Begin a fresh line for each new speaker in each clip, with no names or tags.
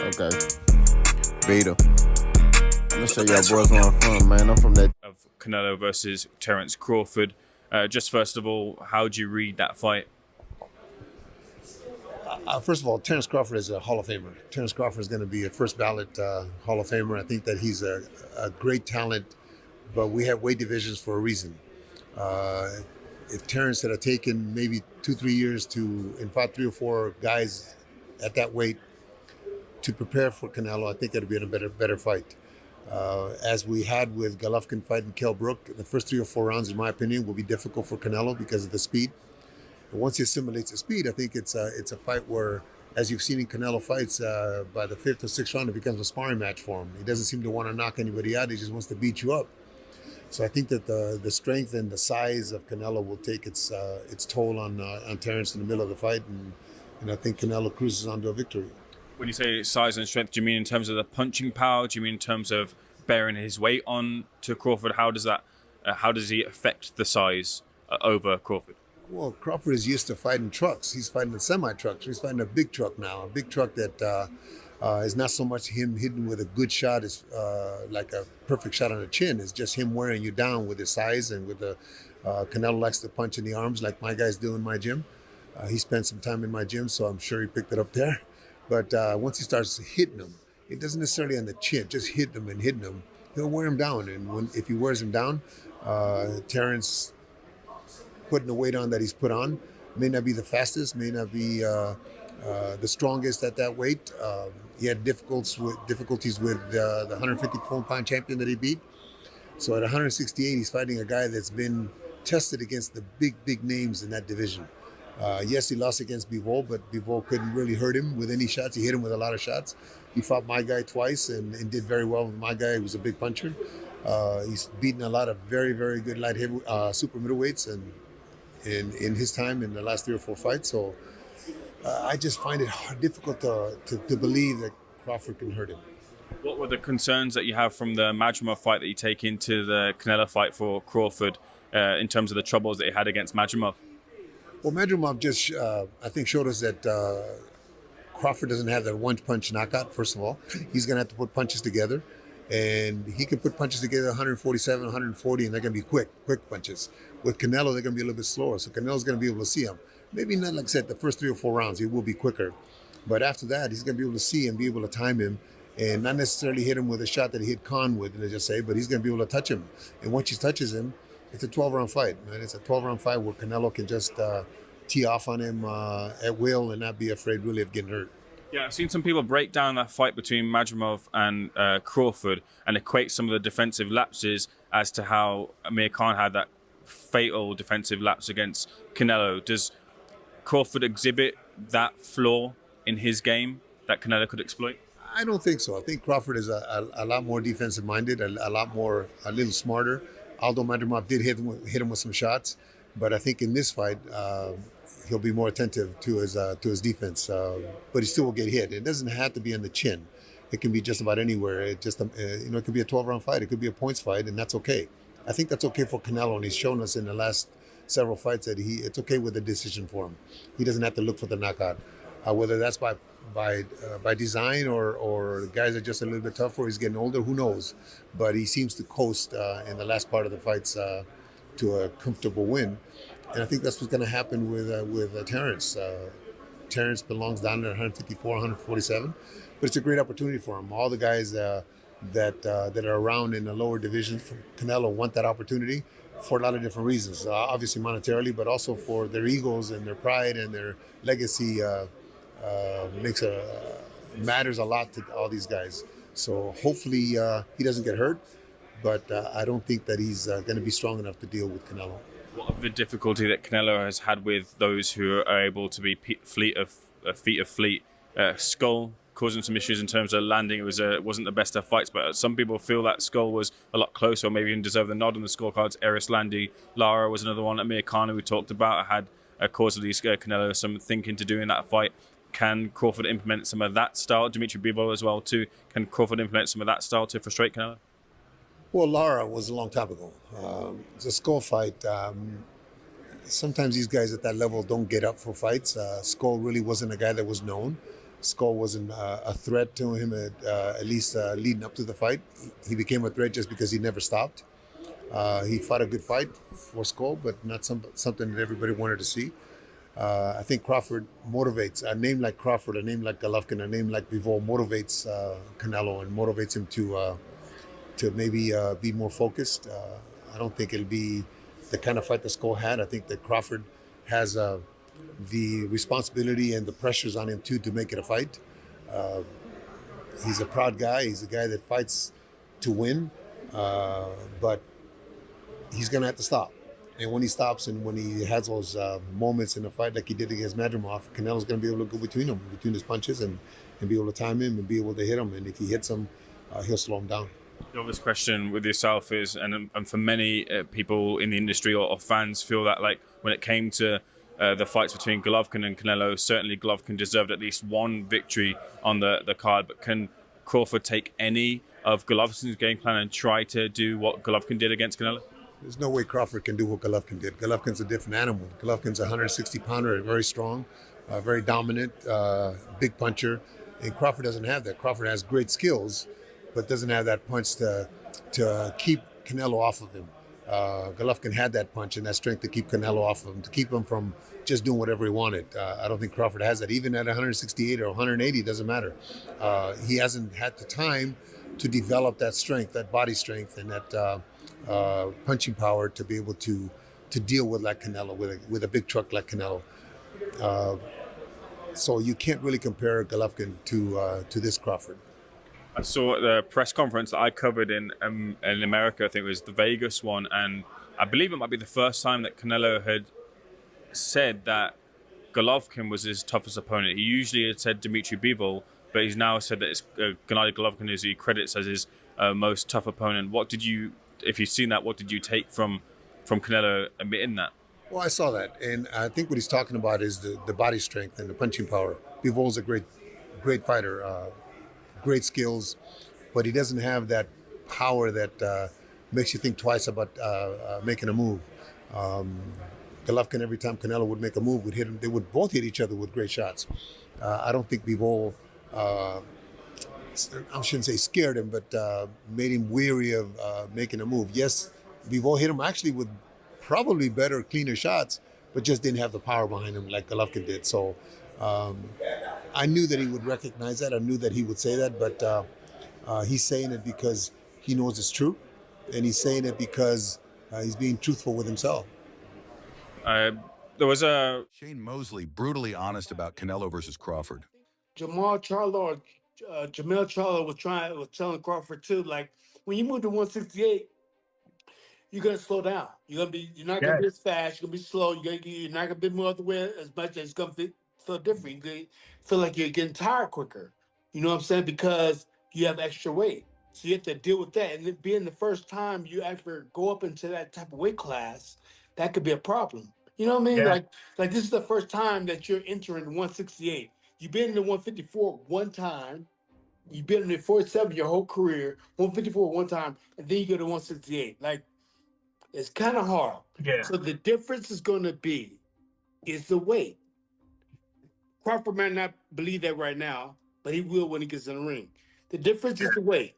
Okay. Beta. I'm gonna show y'all boys where I'm from, man. I'm from that.
Of Canelo versus Terence Crawford. Just first of all, how do you read that fight?
First of all, Terence Crawford is a Hall of Famer. Terence Crawford is going to be a first ballot Hall of Famer. I think that he's a great talent, but we have weight divisions for a reason. If Terence had taken maybe 2-3 years and fought 3 or 4 guys at that weight to prepare for Canelo, I think it'd have been a better fight. As we had with Golovkin fighting Kell Brook, the first 3 or 4 rounds, in my opinion, will be difficult for Canelo because of the speed. And once he assimilates the speed, I think it's a fight where, as you've seen in Canelo fights, by the 5th or 6th round, it becomes a sparring match for him. He doesn't seem to want to knock anybody out. He just wants to beat you up. So I think that the strength and the size of Canelo will take its toll on Terence in the middle of the fight, and I think Canelo cruises onto a victory.
When you say size and strength, do you mean in terms of the punching power? Do you mean in terms of bearing his weight on to Crawford? How does that? How does he affect the size over Crawford?
Well, Crawford is used to fighting trucks. He's fighting a semi-truck. So he's fighting a big truck now. A big truck that is not so much him hitting with a good shot as like a perfect shot on the chin. It's just him wearing you down with his size and with the Canelo likes to punch in the arms like my guys do in my gym. He spent some time in my gym, so I'm sure he picked it up there. But once he starts hitting him, it doesn't necessarily on the chin, just hitting him, he'll wear him down. And if he wears him down, Terence putting the weight on that he's put on may not be the fastest, may not be the strongest at that weight. He had difficulties with the 154-pound champion that he beat. So at 168, he's fighting a guy that's been tested against the big names in that division. Yes, he lost against Bivol, but Bivol couldn't really hurt him with any shots. He hit him with a lot of shots. He fought my guy twice and did very well with my guy, who was a big puncher. He's beaten a lot of very good light heavy super middleweights and in his time in the last 3 or 4 fights. So I just find it difficult to believe that Crawford can hurt him.
What were the concerns that you have from the Madrimov fight that you take into the Canelo fight for Crawford in terms of the troubles that he had against Madrimov?
Well, Madrimov just, I think, showed us that Crawford doesn't have that one-punch knockout, first of all. He's going to have to put punches together. And he can put punches together 147, 140, and they're going to be quick punches. With Canelo, they're going to be a little bit slower. So Canelo's going to be able to see him. Maybe not, like I said, the first 3 or 4 rounds, he will be quicker. But after that, he's going to be able to see and be able to time him and not necessarily hit him with a shot that he hit Khan with, let's just say, but he's going to be able to touch him. And once he touches him, it's a 12-round fight, man. It's a 12-round fight where Canelo can just tee off on him at will and not be afraid really of getting hurt.
Yeah, I've seen some people break down that fight between Madrimov and Crawford and equate some of the defensive lapses as to how Amir Khan had that fatal defensive lapse against Canelo. Does Crawford exhibit that flaw in his game that Canelo could exploit?
I don't think so. I think Crawford is a lot more defensive-minded, a little smarter. Although Madrimov did hit him with some shots, but I think in this fight he'll be more attentive to his defense. But he still will get hit. It doesn't have to be on the chin. It can be just about anywhere. It just it could be a 12-round fight. It could be a points fight, and that's okay. I think that's okay for Canelo, and he's shown us in the last several fights that it's okay with the decision for him. He doesn't have to look for the knockout, whether that's by design or the guys are just a little bit tougher. He's getting older. Who knows? But he seems to coast in the last part of the fights to a comfortable win, and I think that's what's going to happen with Terence. Terence belongs down at 154, 147, but it's a great opportunity for him. All the guys that are around in the lower divisions from Canelo want that opportunity for a lot of different reasons. Obviously monetarily, but also for their egos and their pride and their legacy. Matters a lot to all these guys. So hopefully he doesn't get hurt, but I don't think that he's going to be strong enough to deal with Canelo.
What of the difficulty that Canelo has had with those who are able to be feet of fleet? Skull causing some issues in terms of landing. It wasn't the best of fights, but some people feel that Skull was a lot closer, or maybe even deserved the nod on the scorecards. Eris Landy, Lara was another one. Amir Khan, we talked about, had caused at least Canelo some thinking to do in that fight. Can Crawford implement some of that style? Dimitri Bivol as well too. Can Crawford implement some of that style to frustrate Canelo?
Well, Lara was a long time ago. It's a Skull fight. Sometimes these guys at that level don't get up for fights. Skull really wasn't a guy that was known. Skull wasn't a threat to him at least leading up to the fight. He became a threat just because he never stopped. He fought a good fight for Skull, but not something that everybody wanted to see. I think Crawford motivates. A name like Crawford, a name like Golovkin, a name like Bivol motivates Canelo and motivates him to maybe be more focused. I don't think it'll be the kind of fight that Skull had. I think that Crawford has the responsibility and the pressures on him too to make it a fight. He's a proud guy. He's a guy that fights to win, but he's gonna have to stop. And when he stops and when he has those moments in a fight like he did against Madrimov, Canelo's going to be able to go between his punches and be able to time him and be able to hit him. And if he hits him, he'll slow him down.
The obvious question with yourself is, and for many people in the industry or fans feel that like when it came to the fights between Golovkin and Canelo, certainly Golovkin deserved at least one victory on the card. But can Crawford take any of Golovkin's game plan and try to do what Golovkin did against Canelo?
There's no way Crawford can do what Golovkin did. Golovkin's a different animal. Golovkin's a 160-pounder, very strong, very dominant, big puncher. And Crawford doesn't have that. Crawford has great skills, but doesn't have that punch to keep Canelo off of him. Golovkin had that punch and that strength to keep Canelo off of him, to keep him from just doing whatever he wanted. I don't think Crawford has that. Even at 168 or 180, it doesn't matter. He hasn't had the time to develop that strength, that body strength, and that punching power to be able to deal with like Canelo, with a big truck like Canelo. So you can't really compare Golovkin to this Crawford.
I saw at the press conference that I covered in America, I think it was the Vegas one, and I believe it might be the first time that Canelo had said that Golovkin was his toughest opponent. He usually had said Dmitry Bivol, but he's now said that it's Gennady Golovkin, who he credits as his most tough opponent. What did you, if you've seen that, what did you take from Canelo admitting that?
Well, I saw that, and I think what he's talking about is the body strength and the punching power. Bivol's a great fighter, great skills, but he doesn't have that power that makes you think twice about making a move. Golovkin, every time Canelo would make a move, would hit him. They would both hit each other with great shots. I don't think Bivol, I shouldn't say scared him, but made him weary of making a move. Yes, Bivol hit him actually with probably better, cleaner shots, but just didn't have the power behind him like Golovkin did. So I knew that he would recognize that. I knew that he would say that, but he's saying it because he knows it's true, and he's saying it because he's being truthful with himself.
There was a
Shane Mosley brutally honest about Canelo versus Crawford.
Jamel Charlo was telling Crawford too, like when you move to 168, you're gonna slow down. You're not gonna be as fast. You're gonna be slow. You're not gonna be moving out the way as much. It's gonna feel different. You feel like you're getting tired quicker. You know what I'm saying? Because you have extra weight, so you have to deal with that. And it being the first time you actually go up into that type of weight class, that could be a problem. You know what I mean?
Yeah.
Like this is the first time that you're entering 168. You've been in the 154 one time. You've been in the 47 your whole career. 154 one time, and then you go to 168. Like, it's kind of hard.
Yeah.
So the difference is going to be is the weight. Crawford might not believe that right now, but he will when he gets in the ring. The difference is the weight.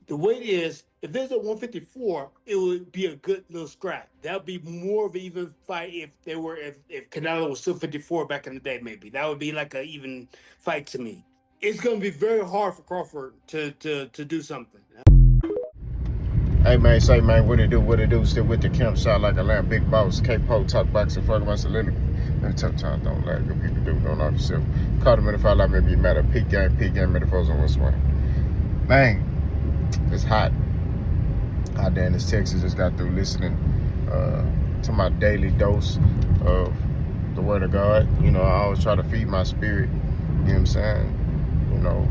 The weight is, if there's a 154, it would be a good little scrap. That would be more of an even fight if Canelo was still 54 back in the day, maybe. That would be like an even fight to me. It's going to be very hard for Crawford to do something.
Hey man, say man, what it do? Still with the campsite like a lamb, big boss, K-Po, talk boxing, fuck about cylinder. Man, tough time, don't lie, good people do, don't off yourself. Call them in if I like, maybe you matter, peak game, metaphors on what's one. Man, it's hot. Out there in this Texas, just got through listening to my daily dose of the word of God. You know, I always try to feed my spirit, you know what I'm saying? You know,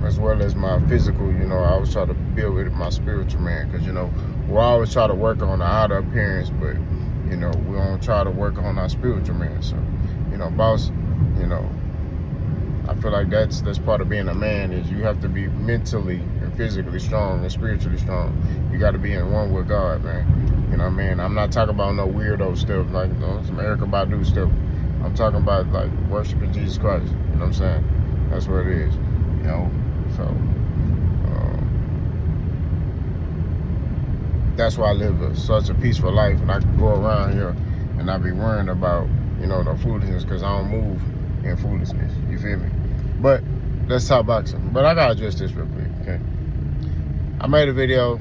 as well as my physical, you know, I always try to build with my spiritual man, because, you know, we always try to work on the outer appearance, but, you know, we don't try to work on our spiritual man. So, you know, boss, you know, I feel like that's part of being a man, is you have to be mentally and physically strong and spiritually strong. You got to be in one with God, man. You know what I mean? I'm not talking about no weirdo stuff, like, you know, some Erykah Badu stuff. I'm talking about, like, worshiping Jesus Christ, you know what I'm saying? That's what it is, you know. So that's why I live such a peaceful life, and I can go around here and not be worrying about, you know, the foolishness, because I don't move in foolishness. You feel me? But let's talk boxing. But I gotta address this real quick, okay? I made a video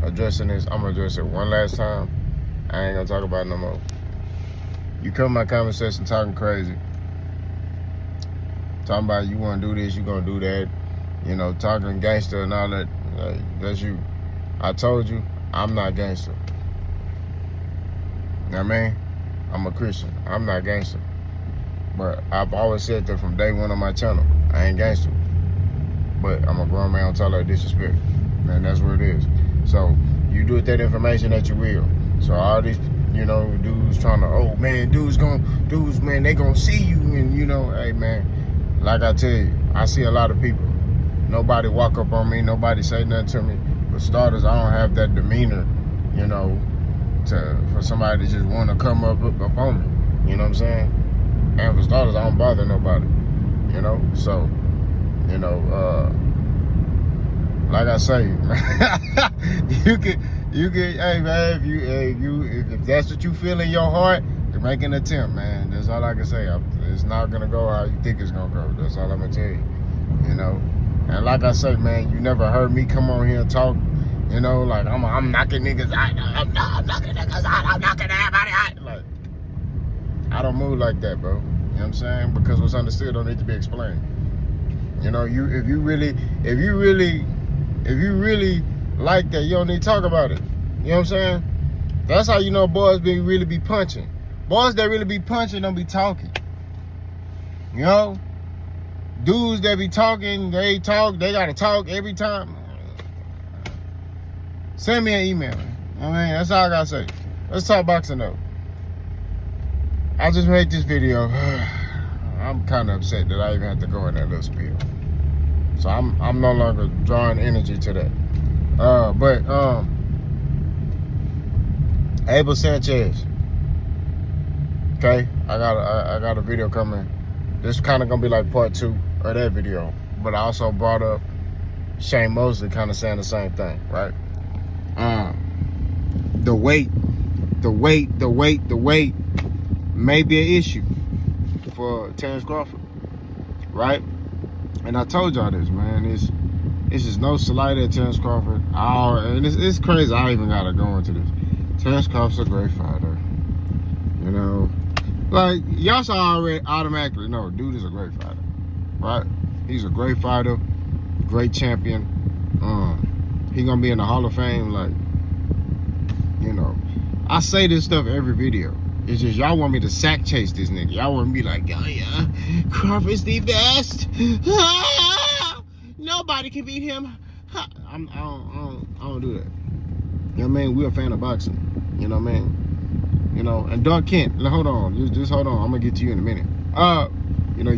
addressing this. I'm gonna address it one last time. I ain't gonna talk about it no more. You come in my comment section talking crazy, talking about you wanna do this, you gonna do that, you know, talking gangster and all that. That's you. I told you, I'm not gangster. You know what I mean? I'm a Christian. I'm not gangster. But I've always said that from day one on my channel. I ain't gangster. But I'm a grown man on top of disrespect. And that's what it is. So you do with that information that you will. So all these, you know, dudes trying to, oh man, dudes, man, they gonna see you. And you know, hey man, like I tell you, I see a lot of people. Nobody walk up on me, nobody say nothing to me. For starters, I don't have that demeanor, you know, for somebody to just want to come up on me. You know what I'm saying? And for starters, I don't bother nobody. You know, so, you know, like I say, you can, hey man, if that's what you feel in your heart, you make an attempt, man. That's all I can say. It's not gonna go how you think it's gonna go. That's all I'm gonna tell you. You know. And like I say, man, you never heard me come on here and talk, you know, like I'm knocking niggas out, I'm knocking niggas out, I'm knocking everybody out. Like, I don't move like that, bro. You know what I'm saying? Because what's understood don't need to be explained. You know, if you really like that, you don't need to talk about it. You know what I'm saying? That's how you know boys really be punching. Boys that really be punching don't be talking. You know? Dudes that be talking, they gotta talk every time. Send me an email. I mean, that's all I gotta say. Let's talk boxing though. I just made this video. I'm kind of upset that I even have to go in that little spiel. So I'm no longer drawing energy to that. But Abel Sanchez. Okay, I got a video coming. This kind of gonna be like part 2 of that video. But I also brought up Shane Mosley kind of saying the same thing, right? The weight may be an issue for Terence Crawford, right? And I told y'all this, man. It's just no slight at Terence Crawford. And it's crazy. I even gotta go into this. Terence Crawford's a great fighter, you know. Like, y'all should already automatically know, dude is a great fighter, right? He's a great fighter, great champion. He gonna be in the Hall of Fame, like, you know. I say this stuff every video. It's just y'all want me to sack chase this nigga. Y'all want me to be like, oh yeah, Crawford's the best. Nobody can beat him. I don't do that. You know what I mean? We're a fan of boxing. You know what I mean? You know, and Doug Kent, hold on, just hold on. I'm gonna get to you in a minute. You know,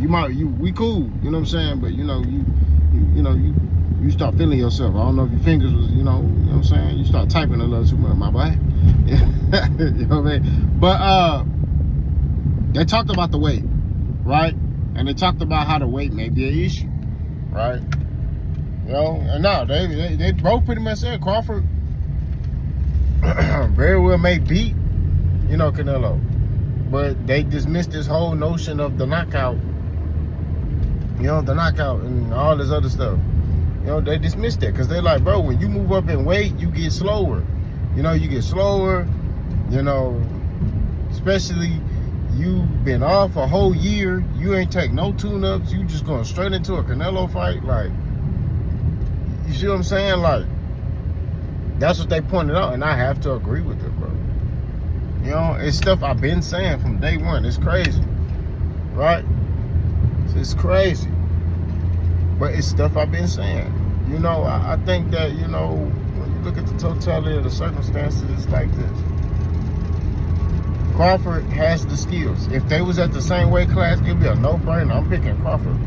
we cool. You know what I'm saying? But you know, you start feeling yourself. I don't know if your fingers was, you know what I'm saying? You start typing a little too much, my boy. You know what I mean? But they talked about the weight, right? And they talked about how the weight may be an issue, right? You know, and now they both pretty much said Crawford very well may beat, you know, Canelo, but they dismissed this whole notion of the knockout, you know, the knockout and all this other stuff. You know, they dismissed that because they're like, bro, when you move up in weight, you get slower. You know, you get slower, you know, especially you've been off a whole year. You ain't take no tune-ups. You just going straight into a Canelo fight. Like, you see what I'm saying? Like, that's what they pointed out, and I have to agree with it, bro. You know, it's stuff I've been saying from day one. It's crazy, right? It's crazy. But it's stuff I've been saying. You know, I think that, you know, when you look at the totality of the circumstances, it's like this. Crawford has the skills. If they was at the same weight class, it'd be a no-brainer. I'm picking Crawford.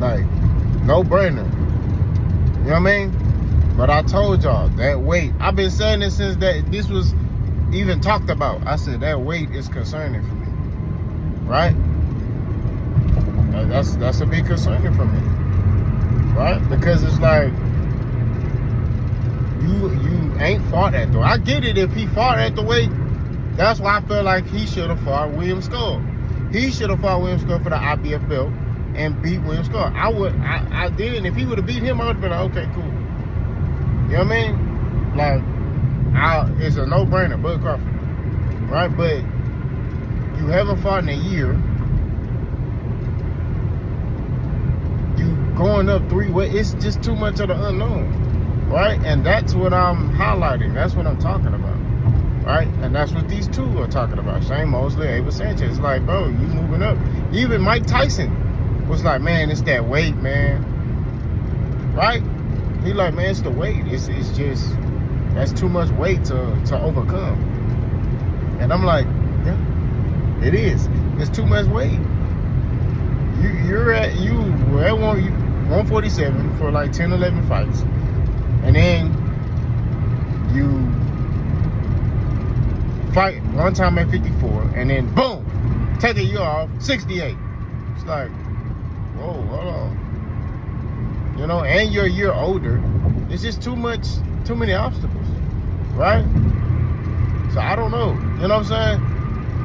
Like, no-brainer. You know what I mean? But I told y'all, that weight, I've been saying this since this was even talked about. I said that weight is concerning for me, right? That's a big concern for me, right? Because it's like you ain't fought at the weight. I get it if he fought at the weight. That's why I feel like he should have fought William Skull. He should have fought William Skull for the IBF belt and beat William Skull. I did, and if he would have beat him, I would have been like, okay, cool. You know what I mean? Like, it's a no-brainer, Bud Crawford, right? But you haven't fought in a year. You going up 3 weight. It's just too much of the unknown, right? And that's what I'm highlighting. That's what I'm talking about, right? And that's what these two are talking about. Shane Mosley, Abel Sanchez. Like, bro, you moving up. Even Mike Tyson was like, man, it's that weight, man, right? He like, man, it's the weight. It's just, that's too much weight to overcome. And I'm like, yeah, it is. It's too much weight. You're at 147 for like 10, 11 fights. And then you fight one time at 54, and then boom, take a year off, 68. It's like, whoa, hold on. You know, and you're a year older. It's just too many obstacles, right? So I don't know. You know what I'm saying?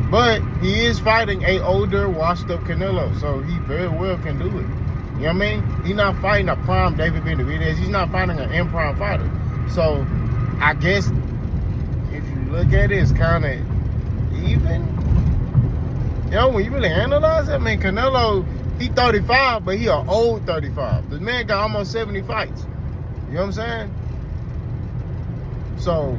But he is fighting a older, washed-up Canelo, so he very well can do it. You know what I mean? He's not fighting a prime David Benavidez. He's not fighting an in-prime fighter. So I guess if you look at it, it's kind of even. You know, when you really analyze it, I mean, Canelo, he 35, but he an old 35. The man got almost 70 fights. You know what I'm saying? So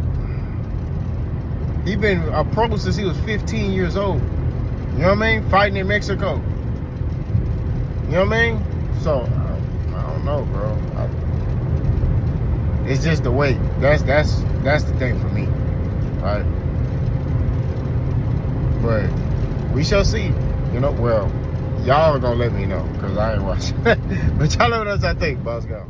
he been a pro since he was 15 years old. You know what I mean? Fighting in Mexico. You know what I mean? So I don't know, bro. It's just the weight. That's the thing for me, right? But we shall see. You know, well, y'all are gonna let me know because I ain't watching. But y'all let me know what I think. Boss go.